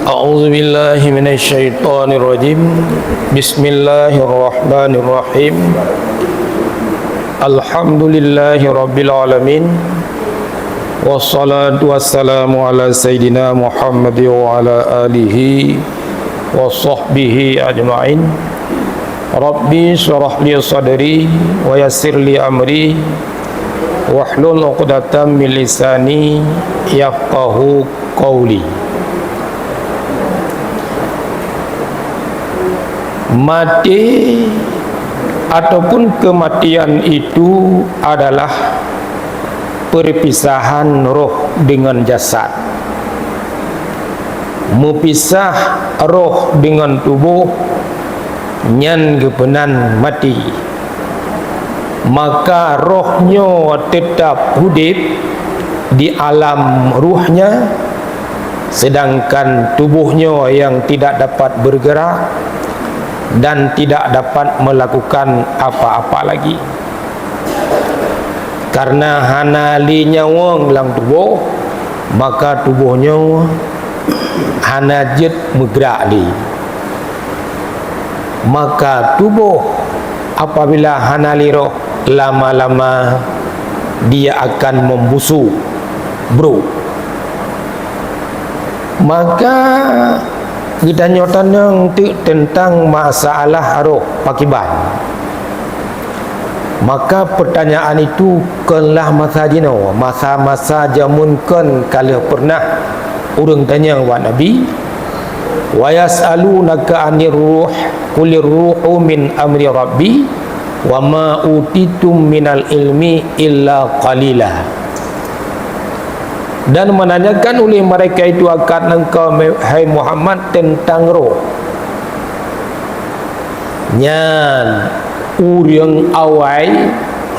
A'udzu billahi minasyaitonir rajim. Bismillahirrahmanirrahim. Alhamdulillahi rabbil alamin. Wassalatu wassalamu ala sayyidina Muhammad wa ala alihi wa sahbihi ajma'in. Rabbi syrah li sadri wa yassir li amri wahlul 'uqdatam min lisani yafqahu qawli. Mati ataupun kematian itu adalah perpisahan roh dengan jasad. Mepisah roh dengan tubuh nyan gepenan mati. Maka rohnya tetap hidup di alam ruhnya, sedangkan tubuhnya yang tidak dapat bergerak dan tidak dapat melakukan apa-apa lagi. Karena hanali nyawa dalam tubuh, maka tubuhnya hanajit bergerak di. Maka tubuh apabila hanali roh, lama-lama dia akan membusuk, bro. Maka kita nyotanya tentang masalah roh pakiban. Maka pertanyaan itu kenlah masa jino, masa-masa jamun kan kalau pernah orang tanya wa Nabi, wa yas'alunaka 'anir ruh qulir ruhu min amri rabbi wa ma utitum minal ilmi illa qalila. Dan menanyakan oleh mereka itu akan engkau hai Muhammad tentang roh. Nyan urang awai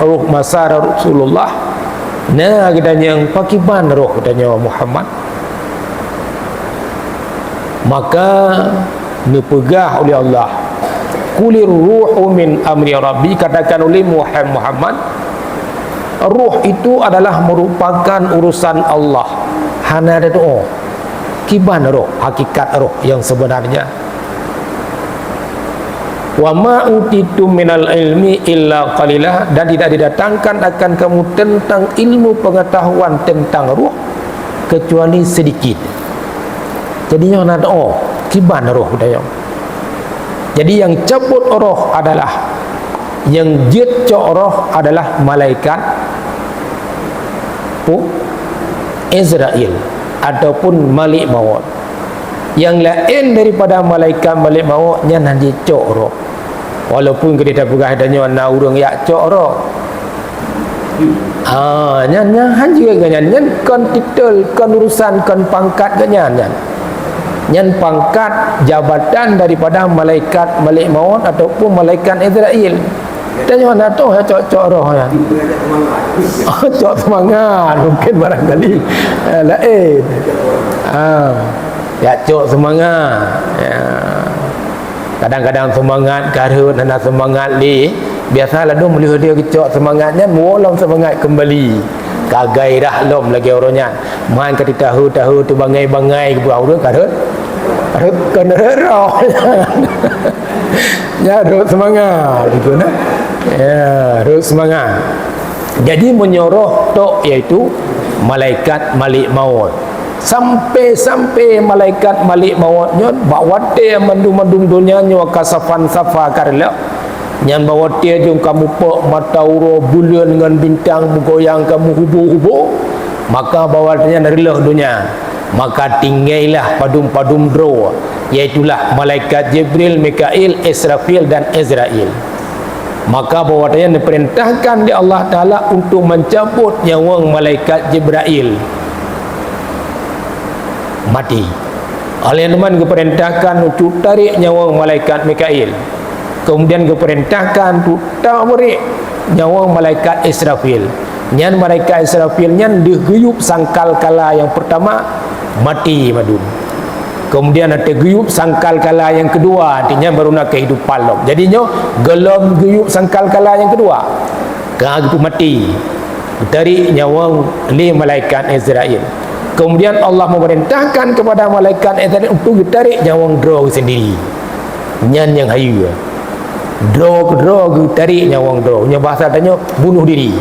roh masa Rasulullah. Nah kita yang pakiban roh katanya Muhammad. Maka dipegah oleh Allah. Kulir ruhu min amri rabbi, katakan oleh Muhammad, ruh itu adalah merupakan urusan Allah. Hana ada doa. Kiban roh, hakikat roh yang sebenarnya. Wa ma utitum minal ilmi illa qalilah, dan tidak didatangkan akan kamu tentang ilmu pengetahuan tentang ruh kecuali sedikit. Jadinya hana doa, kiban roh dayang. Jadi yang cabut roh adalah, yang jecok roh adalah malaikat Israel ataupun Malik Maut. Yang lain daripada malaikat Malik Maut yang nanti cok roh. Walaupun kita pegah adanya anak orang yang cok roh. Nyan juga ganyan kan titel, kan urusan, kan pangkat ganyan. Nyan pangkat jabatan daripada malaikat Malik Maut ataupun malaikat Israel. Tanya mana tu cok roh ya. Cok semangat mungkin barangkali lain. Ya cok semangat. Ya. Kadang-kadang semangat karut dan semangat li. Biasalah dong melihat dia cok semangatnya mulam semangat kembali. Kagairah lom lagi orangnya. Main kati tahu tu bangai-bangai ke buah orang karut. Karut kena roh. Ya roh semangat gitu nah. Ya, terus semangat. Jadi menyuruh tok iaitu malaikat Malik Maut. Sampai malaikat Malik Mautnya bawa dia mendung dunia nya kasafan safa karla. Yang bawa dia jom kamu pok mata uro bulan dengan bintang goyang kamu hubu-hubu, maka bawa dia narilah dunia. Maka tinggallah padum-padum dro, iaitulah malaikat Jibril, Mikail, Israfil dan Israel. Maka bahawanya diperintahkan di Allah Ta'ala untuk mencabut nyawa malaikat Jibril mati. Oleh teman diperintahkan untuk tarik nyawa malaikat Mikail. Kemudian diperintahkan untuk tarik nyawa malaikat Israfil. Nyan malaikat Israfil nyan diguyup sangkal kala yang pertama mati madun. Kemudian ada guyup sangkal kala yang kedua, artinya baru nak kehidupan lom. Jadinya gelam guyup sangkal kala yang kedua, itu mati dari nyawa li malaikat Israel. Kemudian Allah memerintahkan kepada malaikat tadi untuk ditarik nyawa draw sendiri. Nyan yang hayu. Draw tarik nyawa draw. Nya bahasa tanya bunuh diri.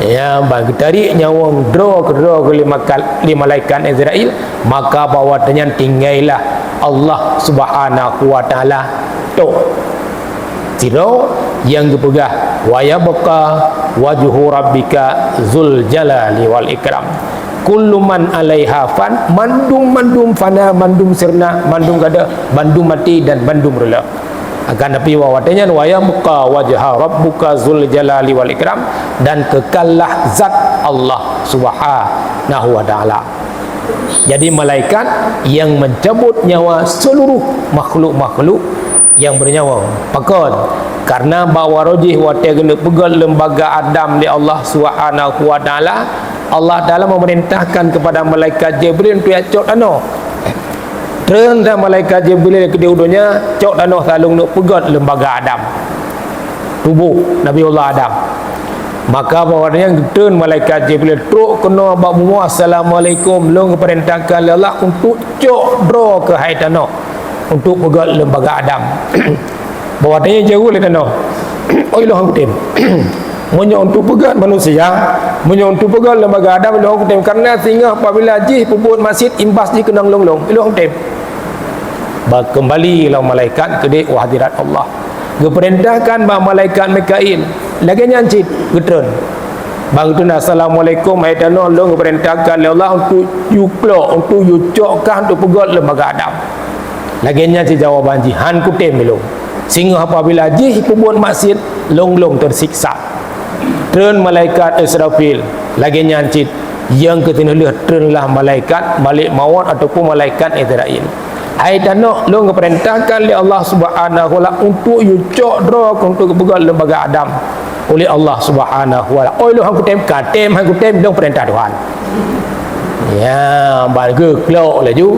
Ya, bagi tarik nyawa draw ke malaikat Israel, maka bawatnya tinggallah Allah Subhanahu wa taala tu. Tiro yang dipegah wa yabqa wajhu rabbika zul jalali wal ikram. Kullu man 'alaiha fan, mandum fana, mandum sirna, mandum gada, bandum mati dan bandum rela. Akan tapi wawatanya wa yabqa wajha rabbuka zul jalali wal ikram, dan kekallah zat Allah Subhanahu wa taala. Jadi malaikat yang mencabut nyawa seluruh makhluk-makhluk yang bernyawa. Pakon karena bawa rojih wa tegena pegal lembaga Adam li Allah Subhanahu wa taala, Allah Taala memerintahkan kepada malaikat Jibril untuk cok dano. Tren dah malaikat Jibril ke diudunya cok dano salung nak pegal lembaga Adam. Tubuh Nabiullah Adam. Maka bawanya tren malaikat Jibril truk kena bab semua assalamualaikum long perintahkan Allah untuk cok draw ke haitano untuk pegal lembaga Adam. Bawanya jauh le dano. Oi lo hang tem. Munyo untuk pegal manusia, munyo untuk pegal lembaga Adam lo hang tem karena sehingga apabila jih puput masjid imbas di kenang long-long lo hang tem. Kembali lah malaikat ke di hadirat Allah. Diperintahkan bah malaikat Mikail lagi nyancit getron. Bang tu assalamualaikum aitano lo diperintahkan oleh Allah untuk yuklo untuk yucokkan untuk pegal lembaga Adam. Lagi nyancit jawaban jihan ku tem lo. Sehingga apabila jih puput masjid long-long tersiksa. Tren malaikat Israfil lagi nyancit yang ketinulih trenlah malaikat Malik Maut ataupun malaikat Israel. Hai tanah lo diperintahkan oleh Allah Subhanahu wa taala untuk yucok draw untuk pegal lembaga Adam oleh Allah Subhanahu wa taala. Oi lo hang kutem katem hang kutem dong perintah Tuhan. Ya, bagi kelok laju.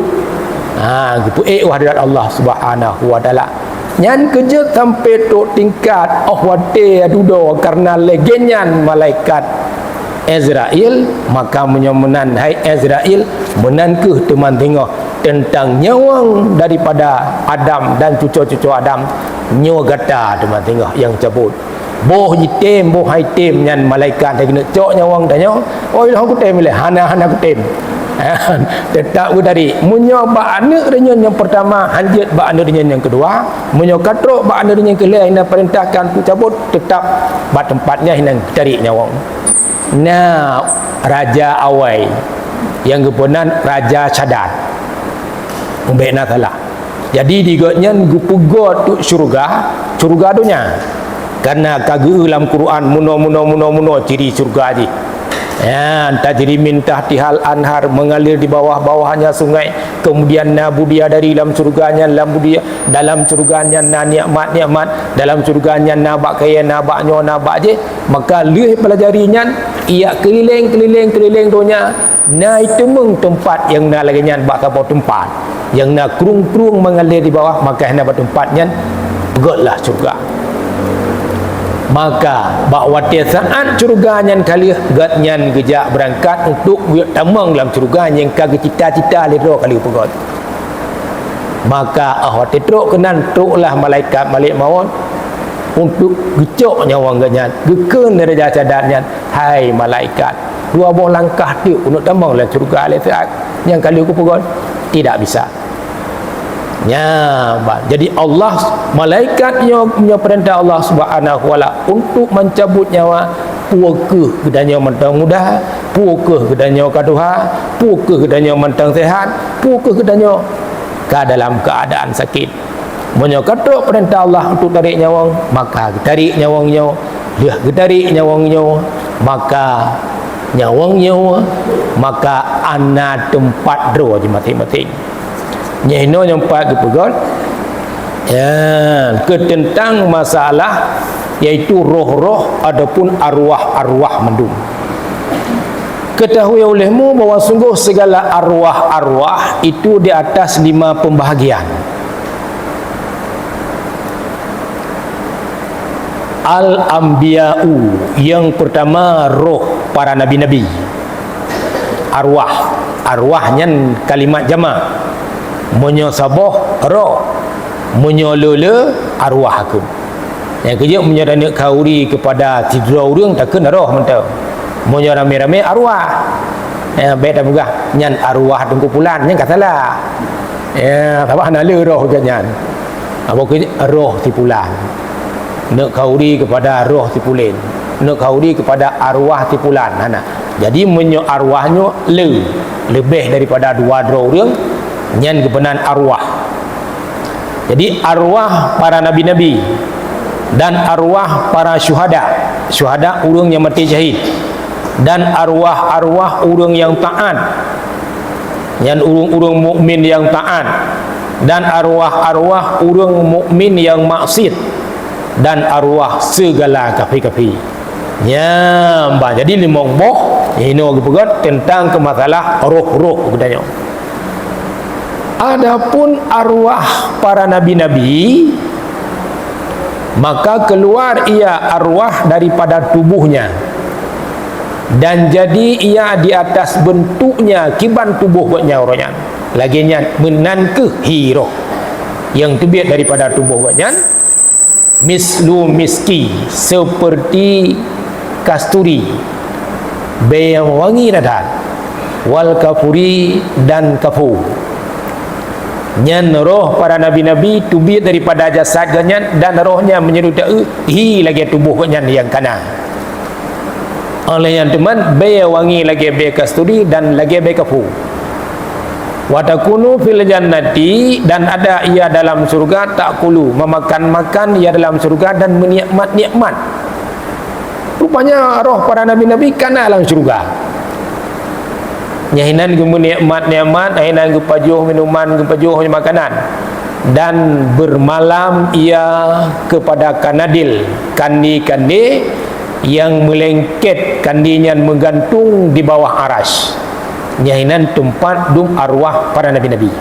Gitu hadirat Allah Subhanahu wa taala. Nyan kerja sampai tok tingkat wate adudo karena legenyan malaikat Israel, maka menyomenan hai Israel menangkeh teman tengok tentang nyawang daripada Adam dan cucu-cucu Adam, nyawa gata teman tengok yang cabut. Boh hitem boh hitem nyan malaikat dia kena cok nyawang tanya, oi hang kutem le hana kutem. Tetap dari munyo ba anak dia yang pertama, hanjit ba anak dia yang kedua, munyo katrok ba anak dia yang kelih ina perintahkan tu cabut, tetap ba tempatnya hina cari nyawang. Nah, raja awai yang kepunan raja Sadat umbek nak salah. Jadi digotnya gupugot tu syurga dunia. Karena kageu dalam Quran muno ciri surga ji. Ya, tajri min tahtihal anhar, mengalir di bawah-bawahnya sungai. Kemudian nabudia dari dalam surganya, dalam surganya na nikmat, dalam surganya na bak kaya na baknyo na bak je. Maka leh pelajarinya ia keliling dunia. Na itu meng tempat yang na lagi nyan bak kapau tempat. Yang na kerung-kerung mengalir di bawah, maka hendak tempatnya gotlah surga. Maka bakwati saat surganya kali gatnyan gejak berangkat untuk tamang dalam surga yang kagak cita-cita lero kali pegot. Maka ahwati truk kenan truklah malaikat Malik Maut untuk gecok nyawa ganyan geken raja Sadatnya. Hai malaikat, dua buah langkah tu untuk tamang dalam surga le saat yang kali aku pegot tidak bisa. Ya, jadi Allah malaikatnya punya perintah Allah Subhanahu wa taala untuk mencabut nyawa puakeh kedanya mentang muda, puakeh kedanya kaduha, puakeh kedanya mentang sehat, puakeh kedanya dalam keadaan sakit. Munyo katok perintah Allah untuk tarik nyawang, maka tarik nyawangnya, dia tarik nyawangnya, maka nyawangnya, maka ana tempat dro je mati-mati. Nyeno yang empat dipegot ya tentang masalah yaitu roh-roh ataupun arwah-arwah mendung. Ketahui olehmu bahawa sungguh segala arwah-arwah itu di atas 5 pembahagian. Al-Anbiya'u, yang pertama roh para nabi-nabi, arwah. arwah nyan kalimat jamak. Munyo saboh roh, munyo lele arwah aku. Yang kerja munyo nak kauri kepada tiga orang tak kena roh mentau. Munyo rame-rame arwah. Beda juga nyan arwah tunggu pulan nyan katalah. Apa nala roh jangan. Pokoknya roh tipulan. Nak kauri kepada roh tipulen. Nak kauri kepada arwah tipulan. Jadi menyo arwahnya lebih daripada dua orang nyan kebenan arwah. Jadi arwah para nabi-nabi dan arwah para syuhada orang yang mati syahid, dan arwah-arwah orang yang taat, yang urung-urung mukmin yang taat, dan arwah-arwah urung mukmin yang maksiat, dan arwah segala kafir-kafir. Jadi limong boh ini berpegat tentang ke masalah roh-roh bedanya. Adapun arwah para nabi-nabi, maka keluar ia arwah daripada tubuhnya, dan jadi ia di atas bentuknya kiban tubuh buatnya orangnya laginya menan ke hiroh yang terbiat daripada tubuh buatnya mislu miski, seperti kasturi, yang wangi nadan, wal kafuri, dan kafu. Nyan roh para nabi-nabi tubiat daripada jasad ganyan, dan rohnya menyerutai lagi tubuh ganyan yang kanan. Oleh yang teman be wangi lagi be kasturi dan lagi be kafu. Watakunu fil jannati, dan ada ia dalam surga, takulu memakan-makan ia dalam surga dan menikmat-nikmat. Rupanya roh para nabi-nabi kana dalam surga. Nyahinan ke menikmat-nikmat, nyahinan ke pajuh minuman, ke pajuh makanan, dan bermalam ia kepada kanadil, kandi-kandi yang melengket, kandinya menggantung di bawah aras. Nyahinan tempat dum arwah para nabi-nabi.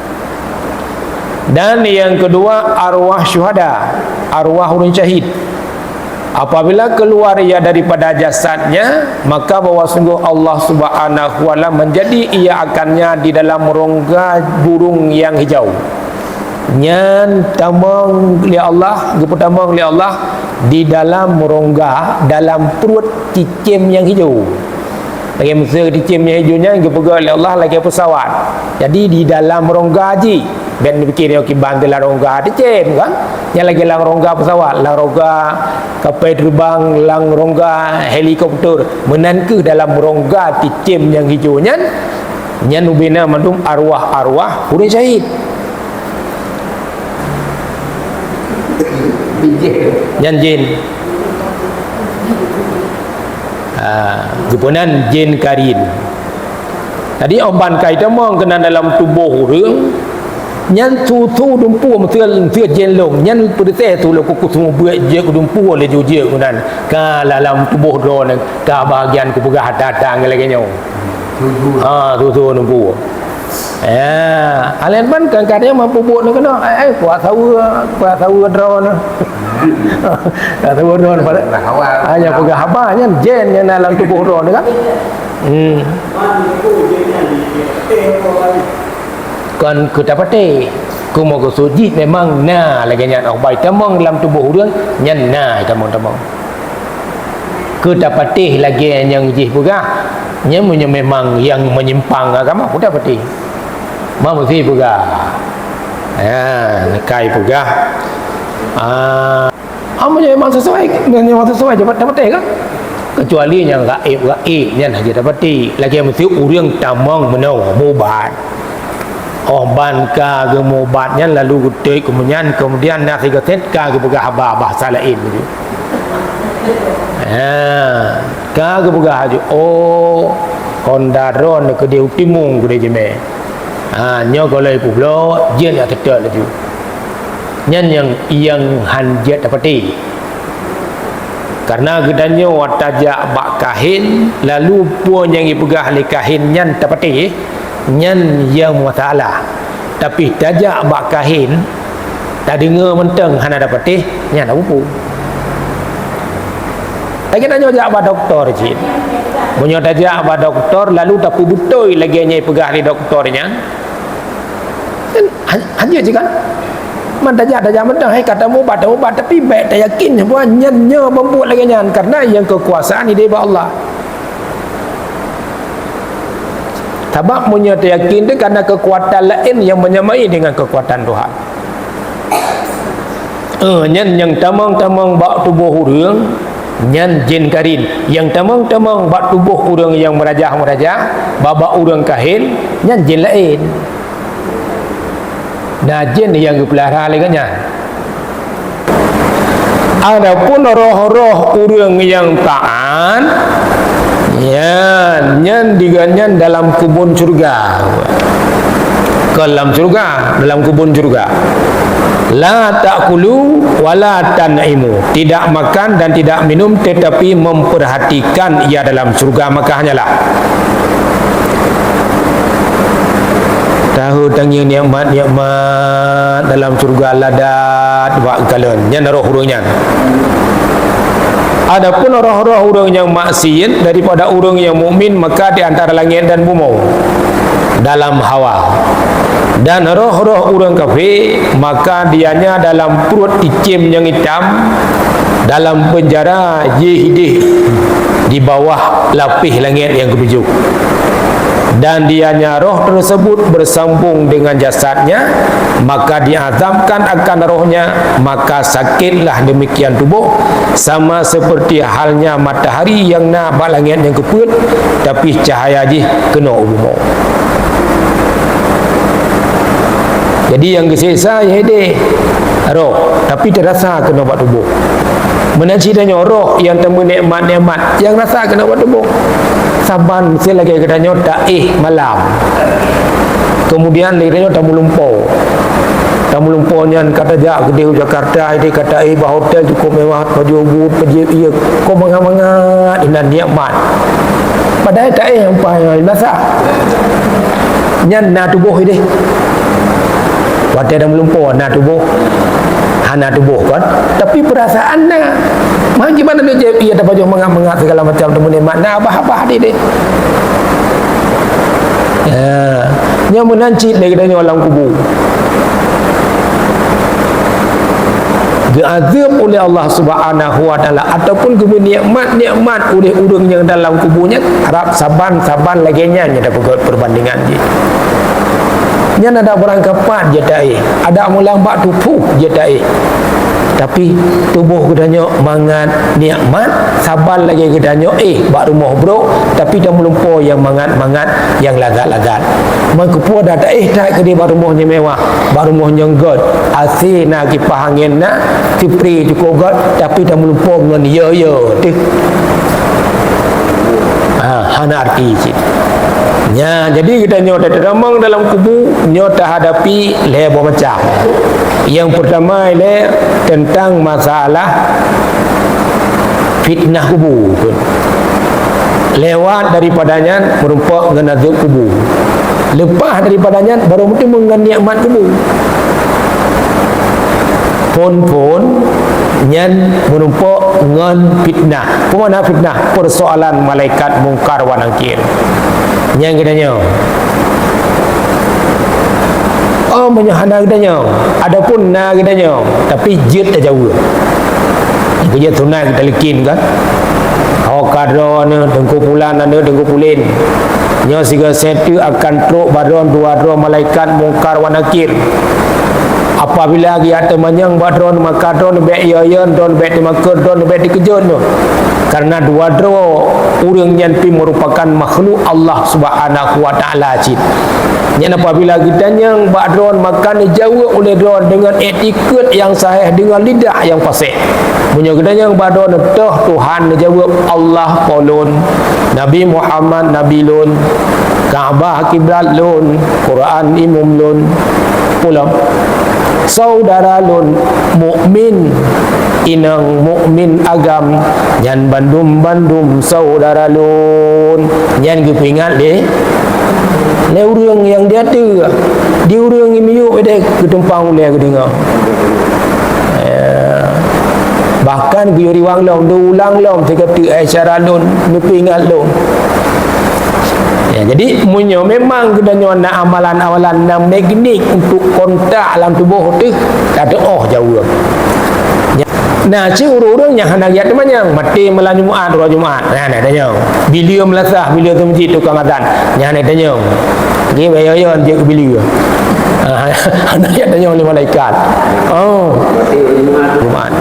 Dan yang kedua arwah syuhada, arwah orang syahid. Apabila keluar ia daripada jasadnya, maka bahwa sungguh Allah Subhanahu wa ta'ala menjadi ia akannya di dalam rongga burung yang hijau. Nyan tamang li Allah, gepetamang li Allah di dalam rongga, dalam perut cicim yang hijau. Lagi masa cicim yang hijaunya gepega li Allah lagi pesawat. Jadi di dalam rongga haji. Ben fikir okey bantu lah rongga cicim kan. Yang lagi lang rongga pesawat, lang rongga kapal terbang, lang rongga helikopter, menanke dalam rongga cicim yang hijaunya. Nyan ubina mandum arwah-arwah orang syahid. Nyan jin. Gupunan jin karin. Tadi omban kaitan mong kena dalam tubuh orang. Nyan tu dumpu mestian jin long. Nyan pedete tu lo kuku semua buat je ku dumpu le je kunan. Ka dalam tubuh drone ka bahagian ku pegah datang lagi nyo. Tu dumpu. Alen ban kadang-kadang mampu buat nak kena kuat tahu drone. Tak tahu drone pada. Hanya pegah apa nya jen yang dalam tubuh drone kan. Kan kita pati kumo ko suji memang lagi nya ok bai tamang dalam tubuh orang nyan tamang. Kita pati lagi yang jih pegah nya memang yang menyimpang agama kita pati. Mesti pegah. Kai pegah. Memang sesuai dapat kan? Kecuali yang gaib yang saja dapat lagi mesti orang tamang menau mobat. Ban ka ke mobatnya lalu gudai kemudian nak tiga-tiga ka ke pegah bahasa lain gitu. Ka ke pegah aja. Kondaron ke dia timung gudai jeme. Nyo kalau pulo jen ya tetel laju. Nyan yang hanjat dapati. Karena gedanya wataja bak kahin lalu pun yang ipegah li kahin nyan dapati. Nyan yang ta'ala. Tapi tajak bak kahin tak dengar menteng hana dapati nyan dah pupu. Lagi tanya jak bak doktor cik. punya tajak pada doktor lalu tapi betul lagi nya pegah di doktornya kan hanya je kan man tajak mentang kata ubat tapi baik tak yakin puan nyannya membuat lagi nyan karena yang kekuasaan ini dari Allah. Sebab punya yakin itu karena kekuatan lain yang menyamai dengan kekuatan Tuhan. Nyan yang tamang-tamang bak tubuh urang, nyan jin karin. Yang tamang-tamang bak tubuh urang yang merajah-merajah, babak urang kahil, nyan jin lain. Nah jin yang dipelihara lagi nyan. Adapun roh-roh urang yang taat, nyan diganyan dalam kebun surga. Ke dalam surga, dalam kebun surga. La ta'kulu wa la tan'imu. Tidak makan dan tidak minum tetapi memperhatikan ia dalam surga, maka hanyalah tahu tangnya nikmat dalam surga ladat wa kalen nya roh urangnya. Adapun roh-roh urang yang maksiat daripada urang yang mukmin maka di antara langit dan bumi dalam hawa. Dan roh-roh urang kafir maka dianya dalam perut icim yang hitam dalam penjara jihidih di bawah lapis langit yang ketujuh. Dan dianya roh tersebut bersambung dengan jasadnya maka diazabkan akan rohnya maka sakitlah demikian tubuh sama seperti halnya matahari yang nampak langit yang keput tapi cahaya je kena umum. Jadi yang kesiksa yaitu roh tapi terasa kena buat tubuh. Menajidanya roh yang temu nikmat-nikmat yang rasa kena buat tubuh. Saban mesti lagi katanya malam. Kemudian dia tamu lumpur. Tamu lumpurnya kata jak ke Jakarta, dia kata bah hotel cukup mewah, baju but, baju ia kau mangat-mangat dengan nikmat. Padahal tak apa yang masa. Nyan na tubuh dia. Waktu tamu lumpur na tubuh. Hana tubuh kan, tapi perasaan na gimana dia ia dapat baju mangat-mangat segala macam temu nikmat na abah-abah dia. Yang menancit dari katanya alam kubur. Diazab oleh Allah Subhanahu wa taala ataupun nikmat-nikmat oleh urang yang dalam kuburnya harap saban-saban laginya nya dapat perbandingan dia. Nya ada berangkapan je tak ada mulambat tubuh je tak tapi tubuh kedanya mangat nikmat sabar lagi kedanya bak rumah bro tapi dah melumpur yang mangat-mangat yang lagat-lagat mengkepua dah tak ke dia bak rumahnya mewah bak rumahnya god asih nak kipas angin nak tipri cukup god tapi dah melumpur dengan ya tu hana arti je. Ya, jadi kita nyota teramang dalam kubu nyota hadapi lebo macam. Yang pertama ialah tentang masalah fitnah kubu. Lewat daripadanya merupakan ngenazuk kubu. Lepas daripadanya baru mesti menganiakmat kubu. Pon nyan merupakan ngan fitnah. Pemana fitnah? Persoalan malaikat mungkar wa nakir. Yang katanya menyahana katanya adapun na katanya tapi jid tak jauh kerja tunai kita lekin kan kadro ni dengku pulan ada dengku pulin nya siga setu akan truk badron dua dro malaikat mungkar wa nakir apabila dia temanyang badron maka dron be yayan dron be dimakar dron be dikejut karena dua dro urang yang merupakan makhluk Allah Subhanahu wa taala cit. Yang apabila kita yang badron makan dijawab oleh dron dengan etiket yang sahih dengan lidah yang fasih. Punya kita yang badron Tuhan dijawab Allah kolon, Nabi Muhammad nabi lun, Kaabah kiblat lun, Quran imam lun, pulang saudara lun mukmin inang mukmin agam nyan bandum saudara lun nyan gepingat le urang yang dia tu di urang imiu ede ke tempang le ke dengar bahkan guyuri wang long ulang long tiga tu syara lon nupi ngat long. Ya, jadi munyo memang kedanyo nak amalan-amalan nak magnet untuk kontak alam tubuh tu tak ada jauh. Nah, urung yang hendak ayat temannya mati malam Jumaat dua Jumaat. Nah, tanya. Bila melasah, bila tu masjid tukang azan. Yang nak tanya. Okey, bayo je ke bila. Hendak ayat tanya oleh malaikat. Mati Jumaat.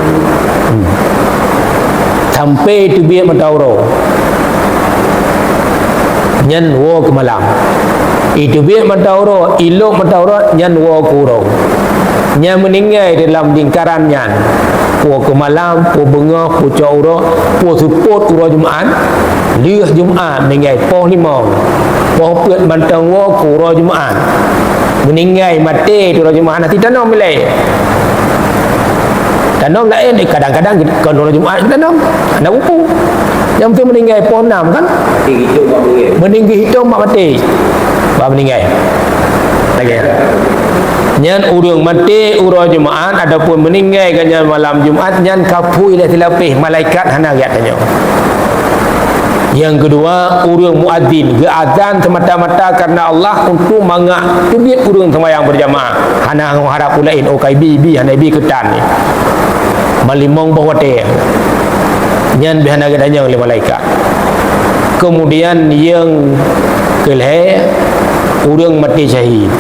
Sampai tu biar mentauro. Nyan wo ke malam. Itu biar mentauro, ilok mentauro nyan wo kurang. Nyan meninggal dalam lingkaran nyan. Puan ke malam, puan bengah, puan caura, puan support urah Jumaat, liah Jumaat meninggal puan limau, puan pet mantang wo ke urah Jumaat, meninggal mati urah Jumaat nanti tanam mulai. Tanam lain kadang-kadang kalau urah Jumaat tanam, anak upu. Yang tu meninggal puan 6 kan? Meninggal hidup mak mati. Bab meninggal. Lagi. Nyan urang mati urang Jumaat adapun meninggal kan malam Jumaat nyan kapui dah tilapih malaikat hana ayat tanya. Yang kedua urang muadzin ge azan semata-mata karena Allah untuk mangak tebit urang sembahyang berjamaah. Hana harap ulain bibi hana bi ketan ni. Malimong bawa teh. Nyan bihana ayat tanya oleh malaikat. Kemudian yang kelih urang mati syahid.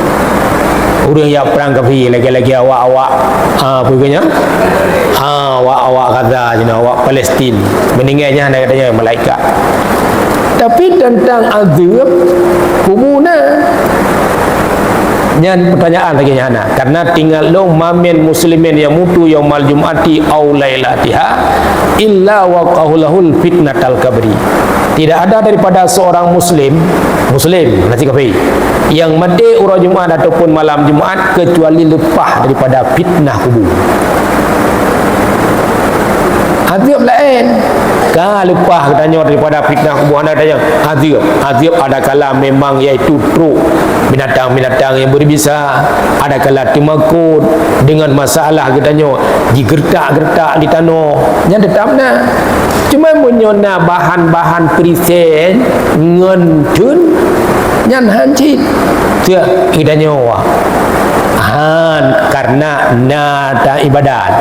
Orang yang perang kafir lagi-lagi awak-awak apa kena? Awak-awak Gaza jenis awak Palestin meninggalnya hendak katanya malaikat. Tapi tentang azab kubuna nyan pertanyaan lagi nyana karena tinggal lo mamin muslimin yang mutu yaumal jum'ati aw lailatiha illa waqahulahul fitnatal kabri. Tidak ada daripada seorang muslim nasi kafir yang mati urang Jumaat ataupun malam Jumaat kecuali lepas daripada fitnah kubur. Azab lain lepas katanya daripada fitnah kubur anda tanya azab ada kala memang iaitu truk binatang-binatang yang berbisa, ada kala timakut dengan masalah katanya digertak-gertak di tanah yang tetapnya cuma menyona bahan-bahan perisen ngentun nyan hancit dia idanya karena nada ibadat,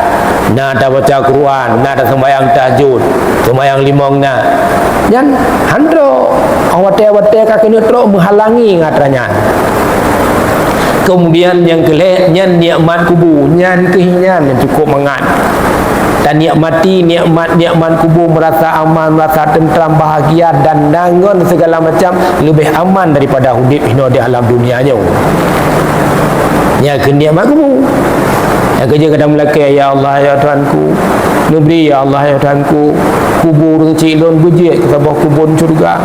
nada baca Quran, nada sembahyang tahajud, sembahyang limong dan handro awate-awate kaki netro menghalangi ngatranya. Kemudian yang kelih nyan nikmat kubur, nyan kehinyan yang cukup mengat. Dan nikmat kubur merasa aman, merasa tentram, bahagia dan nangon segala macam lebih aman daripada hidup di alam dunia jauh. Yang nikmat kubur. Yang kerja kadang melaka ya Allah ya Tuhanku, neberi ya Allah ya Tuhanku, kubur cik lon bejek ke sebuah kubur syurga.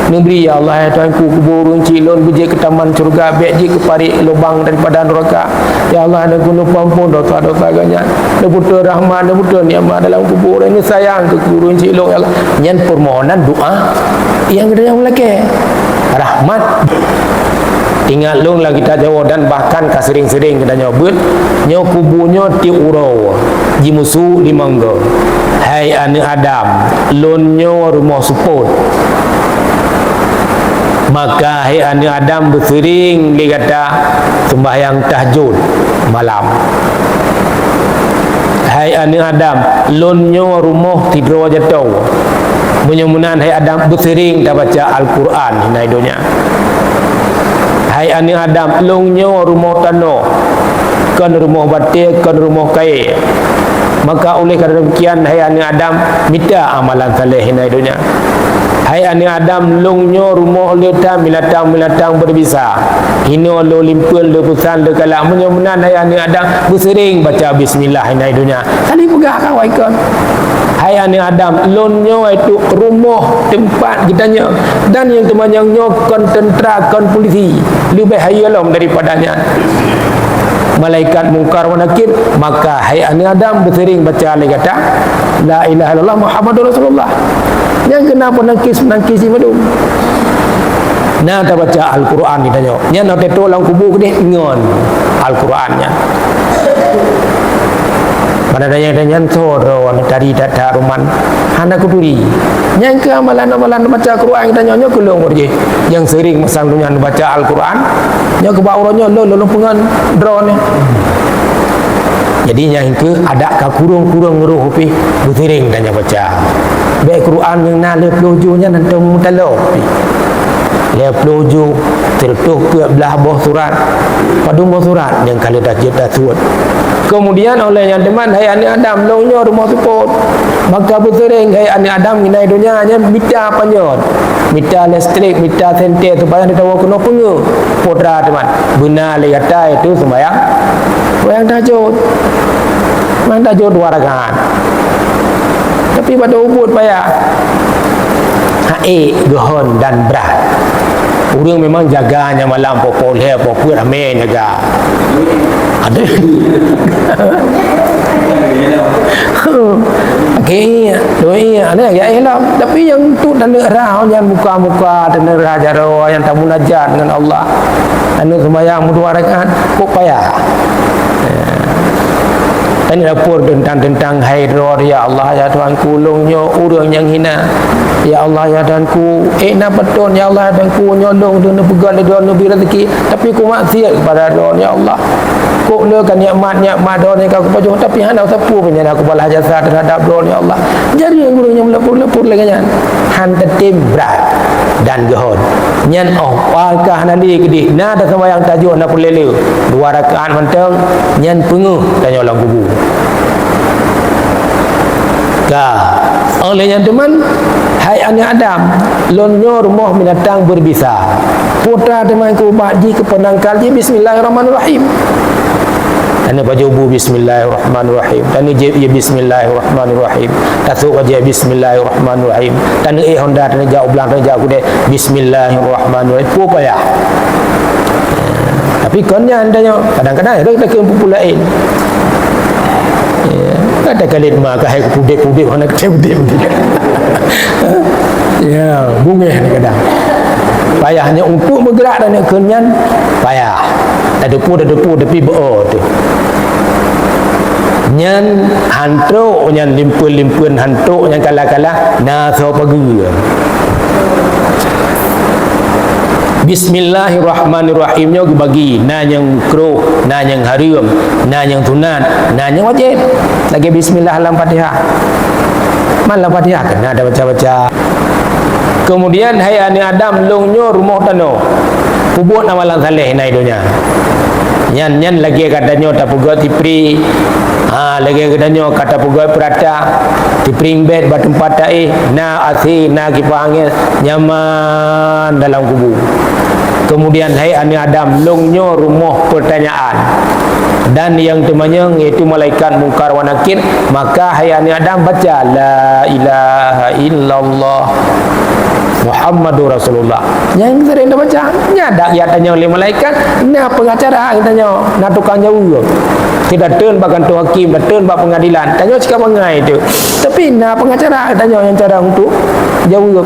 Neberi ya Allah ya Tuhanku, kubur cik lon bejek ke taman syurga, bejek ke parik lubang daripada neraka. Ya Allah, ada guna pampun dosa-dosa ganyan. Ada buta rahmat, ada buta nikmat dalam kubur. Ini sayang ke kubur cik lon ya Allah. Yang permohonan doa yang kita melaka rahmat. Tinggal long lah kita jawab dan bahkan sering-sering kita nyobut nyo kubunya ti urau ji musuh di mangga. Hai anak Adam, lonyo rumah support. Maka hai anak Adam bersering dia kata sembahyang tahajud malam. Hai anak Adam, lonyo rumah tidur jatuh. Menyemunan hai Adam bersering dah baca Al-Quran hinai dunia. Hai anak Adam, longnya rumah tanah, kan rumah batik, kan rumah kain. Maka oleh kerana demikian, hai anak Adam, minta amalan saleh di dunia. Hai anak Adam, longnya rumah letak milatang berbisa. Hino lo limpul lo pusan lo kalak menyemunan hai anak Adam bersering baca bismillah di dunia. Kali pegah kawai kan. Hai anak Adam, lonyo itu rumah tempat kitanya dan yang temannya kontentra polisi lebih hayalam daripadanya malaikat mungkar wa nakir. Maka hai anak Adam bersering baca kata la ilaha illallah Muhammadur Rasulullah. Yang kenapa nangkis madum nah tak baca Al-Quran ditanya nya nak tolong kubur ke dia ngon Al-Qurannya. pada daya dengan toro dari data ruman hana kuduri yang ke amalan-amalan baca Quran kita nyonya kulung je yang sering masang dunia baca Al-Quran nya ke bawahnya lo pengan drone jadi yang ke ada ka kurung-kurung ngeruh pi butiring tanya baca baik Quran yang na le pelujunya nanti mutalo le peluju tertuh ke belah bawah surat padu bawah surat yang kalau dah kita suat kemudian oleh yang teman hai ani Adam longnya rumah support maka butiring hai ani Adam nginai dunia nya mita panjot mita listrik mita sente tu bayang ditawa kena pengu putra teman benar le kata itu sembahyang yang tajud memang tajud 2 rakaat tapi pada ubud payah hae gehon dan berat orang memang jaganya malam popoleh popur ramai jaga ada okey doi ada ya elah tapi yang tu dan nerah yang muka-muka dan nerah jaro yang tak munajat dengan Allah anu sembahyang 2 rakaat kok payah ini lapor tentang haidor ya Allah ya Tuhanku longnya orang yang hina ya Allah ya Tuhanku nak betul ya Allah ya Tuhanku nyolong dunia pegang dia nabi rezeki tapi ku maksiat kepada dia ya Allah ku lekan nikmat dia ni aku pajong tapi hana sapu punya aku balas jasa terhadap dia ya Allah jadi yang gurunya melapor lagi kan han tetim berat dan gehon nyan apakah nanti gede na ada sembahyang tajuk nak pelele 2 rakaat mentang nyan penguh tanya orang kubu oleh yang teman hai anak Adam lonyo rumah binatang berbisa putra teman ku baji ke penangkal dia bismillahirrahmanirrahim ane baju bu bismillahirrahmanirrahim dan je bismillahirrahmanirrahim tasuk aja bismillahirrahmanirrahim dan Honda dan jauh belang dan jauh deh bismillahirrahmanirrahim apa ya tapi konnya andanya kadang-kadang ada kepupulain ada kalit maka hai pudek-pudek mana kecil-pudek ya bunga kadang payahnya untuk bergerak dan nak kenyan payah ada depu tapi beo tu nyan hantu nyan limpun hantu nyan kala-kala na so pagi Bismillahirrahmanirrahimnya bagi na yang kro na yang haram na yang sunat na yang wajib lagi bismillah dalam Fatihah malam Fatihah kena ada baca-baca kemudian hai ani Adam longnyo rumah tano pubut amalan saleh nai dunia nyan lagi katanya tak puga tipri lagi katanya kata puga perata tipring bed tempat tai na asi na kipangil nyaman dalam kubu kemudian hai ani Adam longnyo rumah pertanyaan dan yang temannya yaitu malaikat mungkar wa nakir maka hai ani Adam baca la ilaha illallah Muhammadur Rasulullah yang sering dah baca nyadak ya tanya oleh malaikat nah pengacara tanya nak tukang jauh tidak turun bahkan tu hakim turun bah pengadilan tanya cakap mengai itu tapi nah pengacara tanya yang cara untuk jauh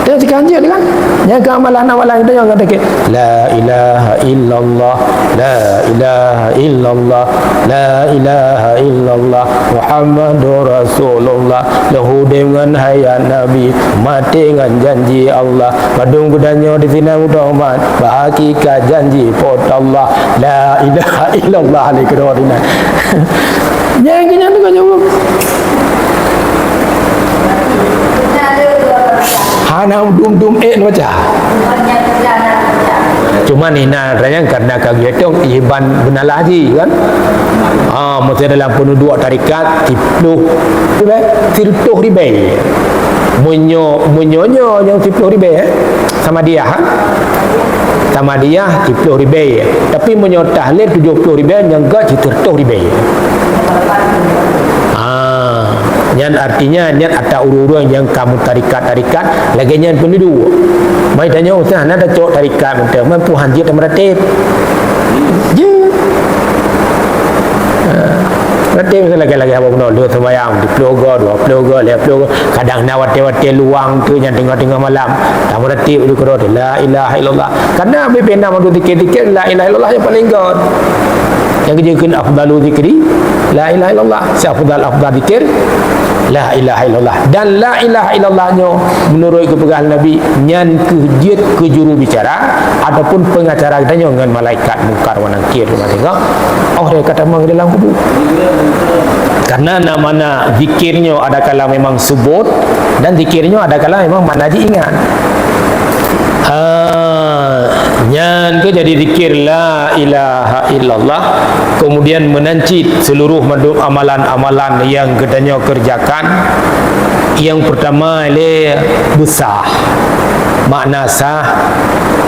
dia cakap anjir kan yang ke amalan-amalan itu yang kata la ilaha illallah la ilaha illallah la ilaha illallah Muhammadur Rasulullah lahu dengan hayat Nabi mati dengan janji Allah padung gudanya di sini mudah-mudahan bahagikan janji pot Allah la ilaha illallah alikrodina yang kena tu kan jawab hana dum baca cuma ni nak raya karena kagetong iban benalah haji kan mesti dalam penduduk tarikat tirtuh ribai munyonya yang tirtuh ribai sama dia sama dia tirtuh ribai tapi munyo tahlil 70 ribai yang gak tirtuh ribai yang artinya niat ada urut-urut yang kamu tarikat lagi yang penduduk mai tanya ustaz nak ada cok tarikat mentah mampu haji atau meratib je meratib lagi apa guna dua sembahyang di plogo kadang nak wate luang tu yang tengah-tengah malam tak meratib itu kerot la ilaha illallah karena bebena madu dikit-dikit la ilaha illallah yang paling god yang kerjakan afdalu zikri la ilaha illallah. Afdal zikir la ilaha illallah. Dan la ilaha illallahnya menurut kepegang Nabi nyan kejit ke juru bicara ataupun pengacara katanya dengan malaikat mungkar wa nakir tengok dia kata mang dalam kubur. Karena nama zikirnya ada kala memang sebut dan zikirnya ada kala memang makna diingat. Nyan ke jadi zikir la ilaha illallah, kemudian menancit seluruh amalan-amalan yang katanya kerjakan. Yang pertama besar, makna sah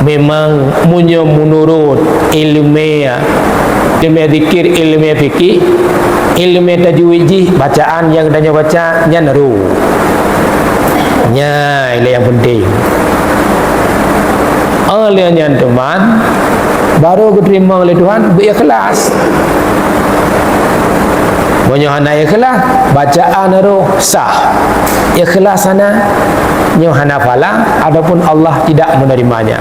memang menurut ilmu zikir, ilmu fikih, ilmu tajwid, bacaan yang katanya baca nyan ru ini yang penting. Oleh yang teman baru diterima oleh Tuhan berikhlas. Banyak anak ikhlas, bacaan roh sah. Ikhlas sana nyohana fala adapun Allah tidak menerimanya.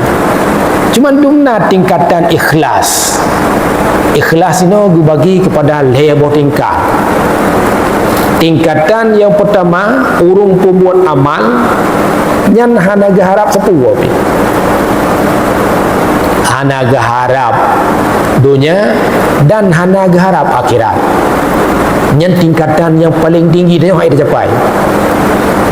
Cuma dumna tingkatan ikhlas. Ikhlas ini bagi kepada lebar tingkat. Tingkatan yang pertama urung pembuat amal nyan hana gaharap sepuluh hana gaharap dunia dan hana gaharap akhirat. Nyan tingkatan yang paling tinggi dia yang dicapai.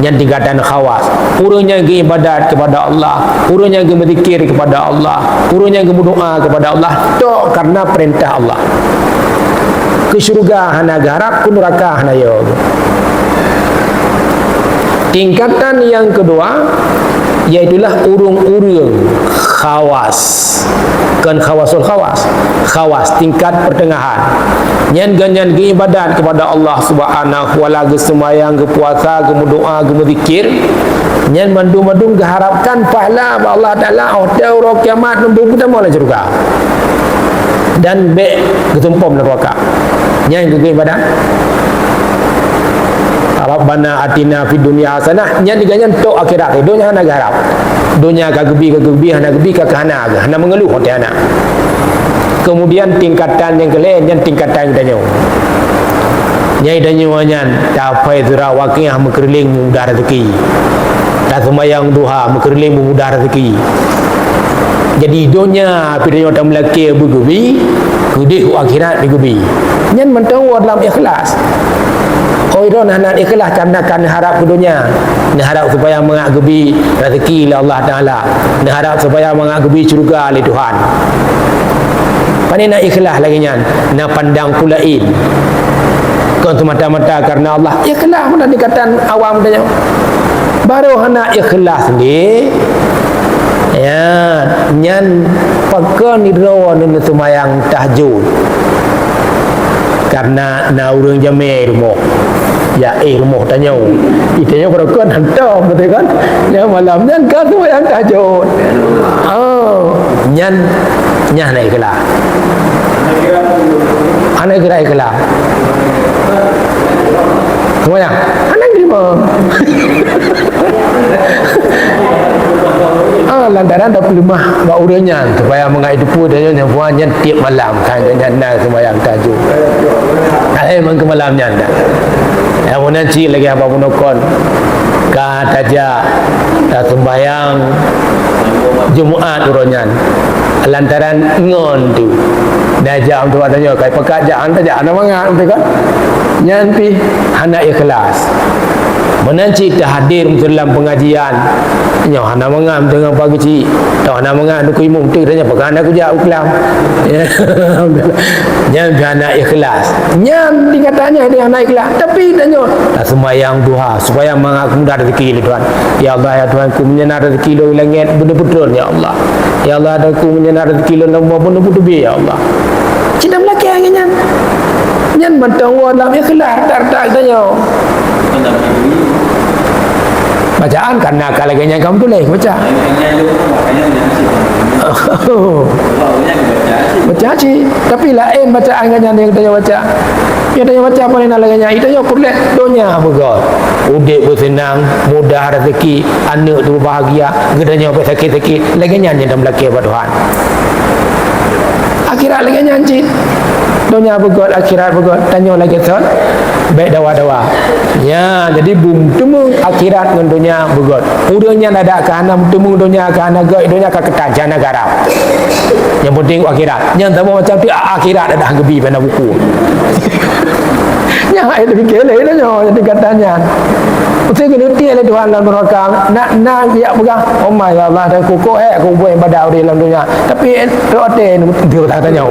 Nyan tingkatan khawas. Urangnya ke ibadat kepada Allah, urangnya ke berzikir kepada Allah, urangnya ke berdoa kepada Allah tok karena perintah Allah. Ke syurga hana gaharap, ke neraka hana yo. Tingkatan yang kedua iaitulah urung-urung khawas. Kan khawasul khawas tingkat pertengahan. Nyan ganyan ke ibadat kepada Allah Subhanahu wa taala, sembahyang, ke puasa, ke doa, ke berzikir. Nyan mandum-mandum keharapkan pahala Allah Taala orang kiamat nombor pertama lah syurga. Dan ketumpam neraka. Nyan ke ibadat Rabbana atina fid dunya hasanah nya diganyan tok akhirat dunya hana garap dunya kagebi hana gebi kakana hana mengeluh hati anak. Kemudian tingkatan yang kelain yang tingkatan danyo nyai danyo nyan capai zura waqiah mengkeliling mudah rezeki tak sembahyang duha mengkeliling mudah rezeki. Jadi dunya pidanyo tak melaki bergebi gede akhirat digebi nyan mentang dalam ikhlas. Orang nak ikhlas karena harap ke dunia, nak harap supaya mengagebi rezeki oleh Allah Taala, nak harap supaya mengagebi syurga oleh Tuhan. Pani nak ikhlas lagi nyan, nak pandang pulain. Kau semata-mata karena Allah. Ikhlas mana dikatakan awam tanya. Baru hendak ikhlas ni, ya, nyan pakai nidro ni semayang tahajud. Karena na urang jame rumah. Ya rumah tanya itanya berokon hantar betul kan ya malam nyan ka tu yang tahajud nyan naik kelah anak kira kelah semua yang anak terima lantaran dah lemah bak urangnya supaya menghidupi dia yang buahnya tiap malam kan nyan sembahyang tahajud memang ke malamnya dah. Yang nanti lagi apa pun kon kataja sembahyang Jumaat uronyan lantaran ngon tu dah jam tu adanya kai pekerjaan saja ana mangat betul kan nyanti hana ikhlas menanci hadir dalam pengajian nya hana mangam dengan pagi ci dah hana mangam ku imum tu tanya pekan aku jak uklam nya hana ikhlas nya dikatanya dia hana ikhlas tapi tanya sembahyang duha supaya mengaku mudah rezeki Tuhan ya Allah ya Tuhan ku menyenar rezeki lo langit betul-betul ya Allah ya Allah aku menyenar rezeki lo nombor betul-betul ya Allah cinta melaki angin nyan mentang dalam ikhlas tak tanya bacaan karena kalau ganya kamu tulis baca baca sih tapi lain bacaan ganya yang tanya baca ya tanya baca apa yang nak ganya itu yang kulit dunia begot udik bersenang mudah rezeki anak tu bahagia gedanya sakit-sakit lagi nyanyi dalam laki buat Tuhan akhirat lagi nyanci dunia begot akhirat begot tanya lagi tu baik dawa-dawa ya jadi bung temu akhirat dengan dunia begot udahnya ada kana temu dunia kana goi dunia ka ketajan negara yang penting akhirat yang tahu macam tu akhirat ada gebi pada buku nya ai fikir lain nya jadi katanya betul kena tiada Tuhan dalam neraka nak dia pegang oh my Allah dan kuku aku buat ibadah di dalam dunia tapi rote dia tanya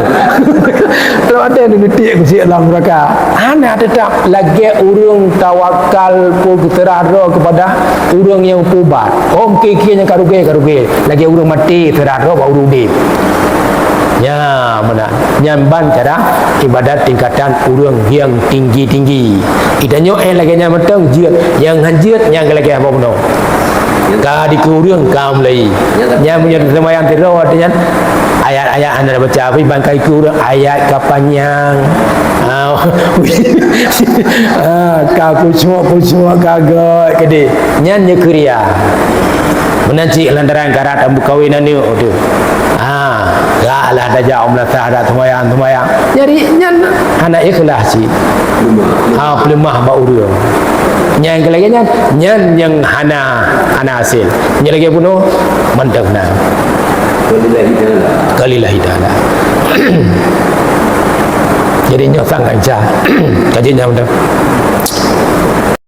rote ni tiada ku dalam neraka ana tetap lagi urang tawakal ku teraro kepada urang yang kubat om kiki yang karuge lagi urang mati teraro ba urang di ya mana nyamban cara ibadat tingkatan urang yang tinggi-tinggi idanyo lagi nya meteng jiat yang hanjiat yang lagi apa puno ka di urang kam lai nya punya sembahyang tidur artinya ayat-ayat anda baca apa bangkai urang ayat kapanyang ka kucuk kagak kede nyan nyekria menanci lantaran karat ambu kawinan ni tu lah ada jauh melatah ada tumayang jadi nyan anak ikhlas sih pelemah ba urang nyan lagi nyan yang hana hasil nyan lagi puno mantapna kalillahi taala jadi nyosang aja kajinya betul